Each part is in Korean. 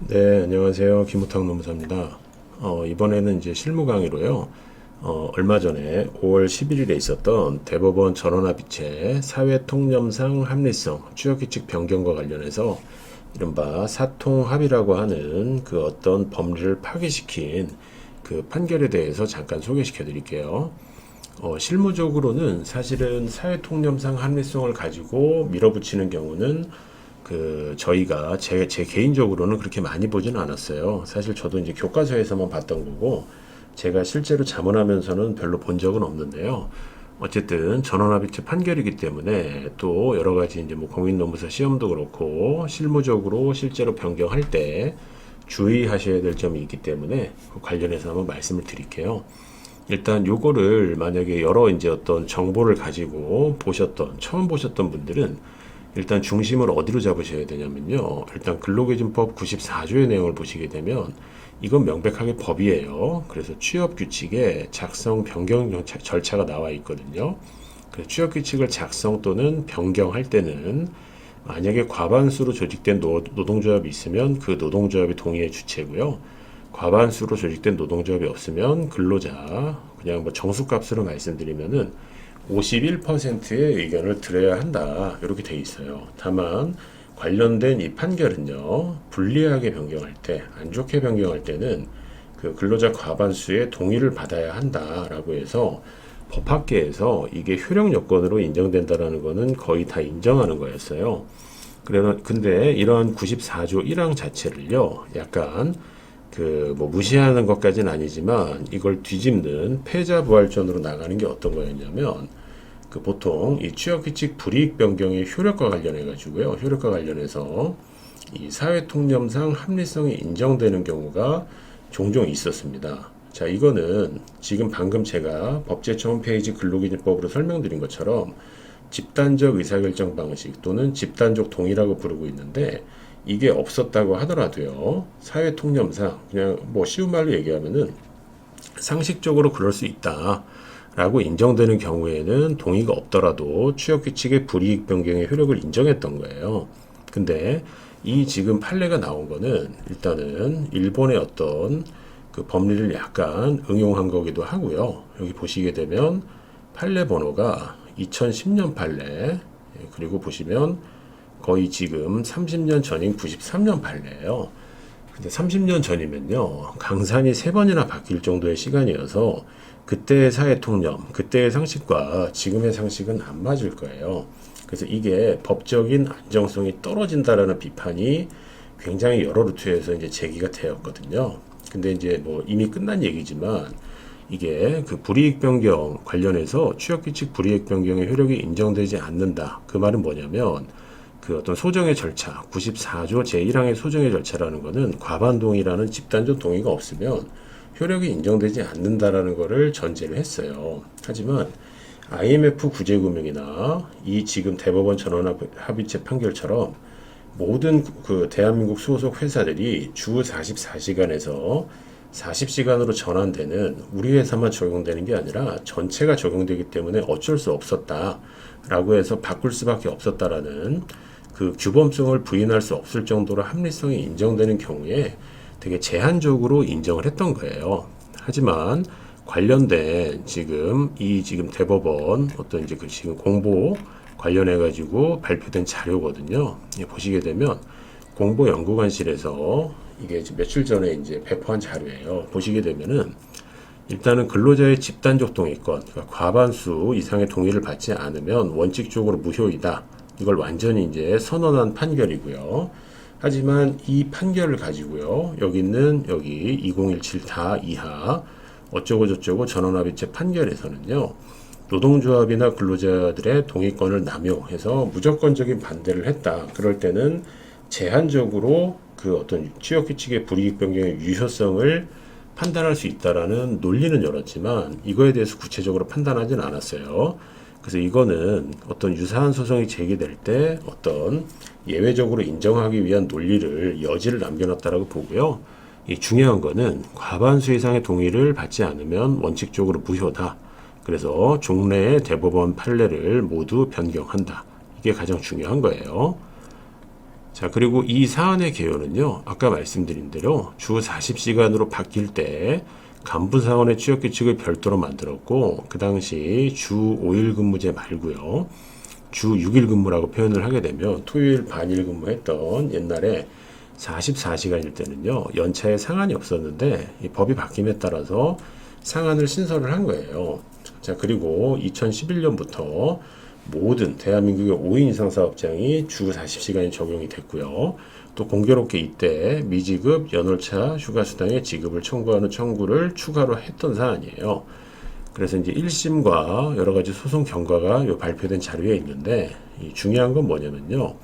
네, 안녕하세요. 김우탁 노무사입니다. 이번에는 이제 실무 강의로요. 얼마 전에 5월 11일에 있었던 대법원 전원합의체 사회통념상 합리성 취역규칙 변경과 관련해서 이른바 사통합의라고 하는 그 어떤 법리를 파괴시킨 그 판결에 대해서 잠깐 소개시켜 드릴게요. 실무적으로는 사실은 사회통념상 합리성을 가지고 밀어붙이는 경우는 저희가 제 개인적으로는 그렇게 많이 보지는 않았어요. 사실 저도 이제 교과서에서만 봤던 거고 제가 실제로 자문하면서는 별로 본 적은 없는데요. 어쨌든 전원합의체 판결이기 때문에 또 여러 가지 이제 뭐 공인노무사 시험도 그렇고 실무적으로 실제로 변경할 때 주의하셔야 될 점이 있기 때문에 그 관련해서 한번 말씀을 드릴게요. 일단 요거를 만약에 여러 이제 어떤 정보를 가지고 처음 보셨던 분들은 일단 중심을 어디로 잡으셔야 되냐면요. 일단 근로기준법 94조의 내용을 보시게 되면 이건 명백하게 법이에요. 그래서 취업규칙에 작성 변경 절차가 나와 있거든요. 그래서 취업규칙을 작성 또는 변경할 때는 만약에 과반수로 조직된 노동조합이 있으면 그 노동조합이 동의의 주체고요. 과반수로 조직된 노동조합이 없으면 근로자, 그냥 뭐 정수값으로 말씀드리면은 51%의 의견을 들어야 한다. 이렇게 돼 있어요. 다만 관련된 이 판결은요. 불리하게 변경할 때, 안 좋게 변경할 때는 그 근로자 과반수의 동의를 받아야 한다라고 해서 법학계에서 이게 효력 요건으로 인정된다라는 거는 거의 다 인정하는 거였어요. 근데 이런 94조 1항 자체를요. 약간 뭐 무시하는 것까지는 아니지만 이걸 뒤집는 패자부활전으로 나가는 게 어떤 거였냐면 보통 이 취업규칙 불이익 변경의 효력과 관련해 가지고요. 효력과 관련해서 이 사회통념상 합리성이 인정되는 경우가 종종 있었습니다. 자, 이거는 지금 방금 제가 법제처 홈페이지 근로기준법으로 설명드린 것처럼 집단적 의사결정 방식 또는 집단적 동의라고 부르고 있는데 이게 없었다고 하더라도요. 사회통념상 그냥 뭐 쉬운 말로 얘기하면은 상식적으로 그럴 수 있다. 라고 인정되는 경우에는 동의가 없더라도 취업규칙의 불이익 변경의 효력을 인정했던 거예요. 근데 이 지금 판례가 나온 거는 일단은 일본의 어떤 그 법리를 약간 응용한 거기도 하고요. 여기 보시게 되면 판례 번호가 2010년 판례, 그리고 보시면 거의 지금 30년 전인 93년 판례예요. 근데 30년 전이면요, 강산이 3번이나 바뀔 정도의 시간이어서 그때의 사회통념, 그때의 상식과 지금의 상식은 안 맞을 거예요. 그래서 이게 법적인 안정성이 떨어진다라는 비판이 굉장히 여러 루트에서 이제 제기가 되었거든요. 근데 이제 뭐 이미 끝난 얘기지만 이게 그 불이익 변경 관련해서 취업규칙 불이익 변경의 효력이 인정되지 않는다. 그 말은 뭐냐면 그 어떤 소정의 절차, 94조 제1항의 소정의 절차라는 것은 과반동의라는 집단적 동의가 없으면 효력이 인정되지 않는다라는 것을 전제를 했어요. 하지만 IMF 구제금융이나 이 지금 대법원 전원합의체 판결처럼 모든 그 대한민국 소속 회사들이 주 44시간에서 40시간으로 전환되는 우리 회사만 적용되는 게 아니라 전체가 적용되기 때문에 어쩔 수 없었다라고 해서 바꿀 수밖에 없었다라는 그 규범성을 부인할 수 없을 정도로 합리성이 인정되는 경우에 되게 제한적으로 인정을 했던 거예요. 하지만 관련된 지금 대법원 어떤 이제 그 지금 공보 관련해 가지고 발표된 자료거든요. 보시게 되면 공보연구관실에서 이게 며칠 전에 이제 배포한 자료예요. 보시게 되면은 일단은 근로자의 집단적 동의권, 그러니까 과반수 이상의 동의를 받지 않으면 원칙적으로 무효이다. 이걸 완전히 이제 선언한 판결이고요. 하지만 이 판결을 가지고요. 여기 2017 다 이하 어쩌고 저쩌고 전원합의체 판결에서는요. 노동조합이나 근로자들의 동의권을 남용해서 무조건적인 반대를 했다. 그럴 때는 제한적으로 그 어떤 취업규칙의 불이익 변경의 유효성을 판단할 수 있다라는 논리는 열었지만 이거에 대해서 구체적으로 판단하지는 않았어요. 그래서 이거는 어떤 유사한 소송이 제기될 때 어떤 예외적으로 인정하기 위한 논리를 여지를 남겨놨다라고 보고요. 이 중요한 거는 과반수 이상의 동의를 받지 않으면 원칙적으로 무효다. 그래서 종래의 대법원 판례를 모두 변경한다. 이게 가장 중요한 거예요. 자, 그리고 이 사안의 개요는요, 아까 말씀드린 대로 주 40시간으로 바뀔 때 간부사원의 취업규칙을 별도로 만들었고, 그 당시 주 5일 근무제 말고요, 주 6일 근무라고 표현을 하게 되면 토요일 반일 근무했던 옛날에 44시간일 때는요, 연차에 상한이 없었는데 이 법이 바뀜에 따라서 상한을 신설을 한 거예요. 자, 그리고 2011년부터 모든 대한민국의 5인 이상 사업장이 주 40시간이 적용이 됐고요. 또 공교롭게 이때 미지급 연월차 휴가수당의 지급을 청구하는 청구를 추가로 했던 사안이에요. 그래서 이제 1심과 여러 가지 소송 경과가 발표된 자료에 있는데, 이 중요한 건 뭐냐면요.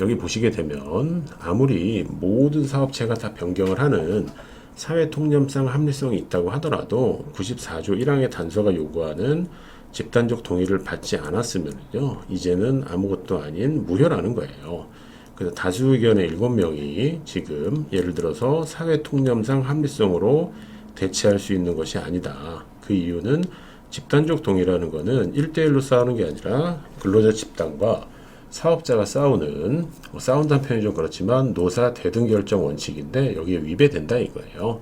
여기 보시게 되면 아무리 모든 사업체가 다 변경을 하는 사회통념상 합리성이 있다고 하더라도 94조 1항의 단서가 요구하는 집단적 동의를 받지 않았으면요, 이제는 아무것도 아닌 무효라는 거예요. 그래서 다수 의견의 7명이 지금 예를 들어서 사회통념상 합리성으로 대체할 수 있는 것이 아니다. 그 이유는 집단적 동의라는 것은 1대1로 싸우는 게 아니라 근로자 집단과 사업자가 싸운다는 표현이 좀 그렇지만 노사 대등 결정 원칙인데 여기에 위배된다 이거예요.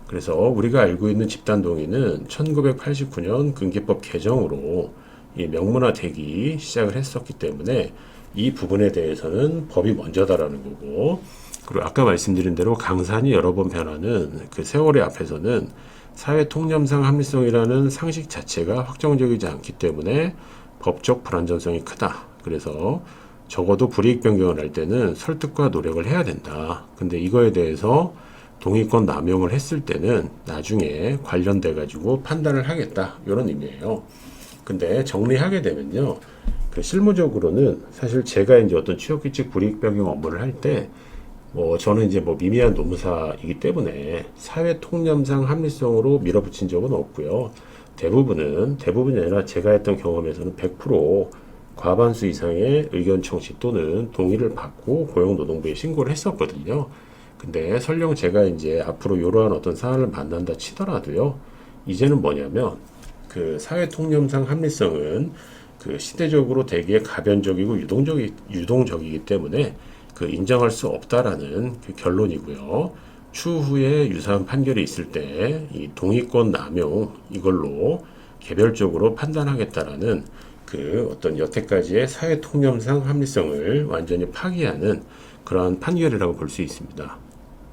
그래서 우리가 알고 있는 집단 동의는 1989년 근기법 개정으로 이 명문화되기 시작을 했었기 때문에 이 부분에 대해서는 법이 먼저다라는 거고, 그리고 아까 말씀드린 대로 강산이 여러 번 변하는 그 세월의 앞에서는 사회통념상 합리성이라는 상식 자체가 확정적이지 않기 때문에 법적 불안전성이 크다. 그래서 적어도 불이익 변경을 할 때는 설득과 노력을 해야 된다. 근데 이거에 대해서 동의권 남용을 했을 때는 나중에 관련돼 가지고 판단을 하겠다. 이런 의미예요. 근데 정리하게 되면요, 그 실무적으로는 사실 제가 이제 어떤 취업규칙 불이익 변경 업무를 할 때 저는 이제 미미한 노무사이기 때문에 사회 통념상 합리성으로 밀어붙인 적은 없고요. 대부분이 아니라 제가 했던 경험에서는 100% 과반수 이상의 의견 청취 또는 동의를 받고 고용노동부에 신고를 했었거든요. 근데 설령 제가 이제 앞으로 이러한 어떤 사안을 만난다 치더라도요, 이제는 뭐냐면 그 사회 통념상 합리성은 그 시대적으로 되게 가변적이고 유동적이기 때문에 그 인정할 수 없다라는 그 결론이고요. 추후에 유사한 판결이 있을 때 이 동의권 남용 이걸로 개별적으로 판단하겠다라는 그 어떤 여태까지의 사회 통념상 합리성을 완전히 파기하는 그러한 판결이라고 볼 수 있습니다.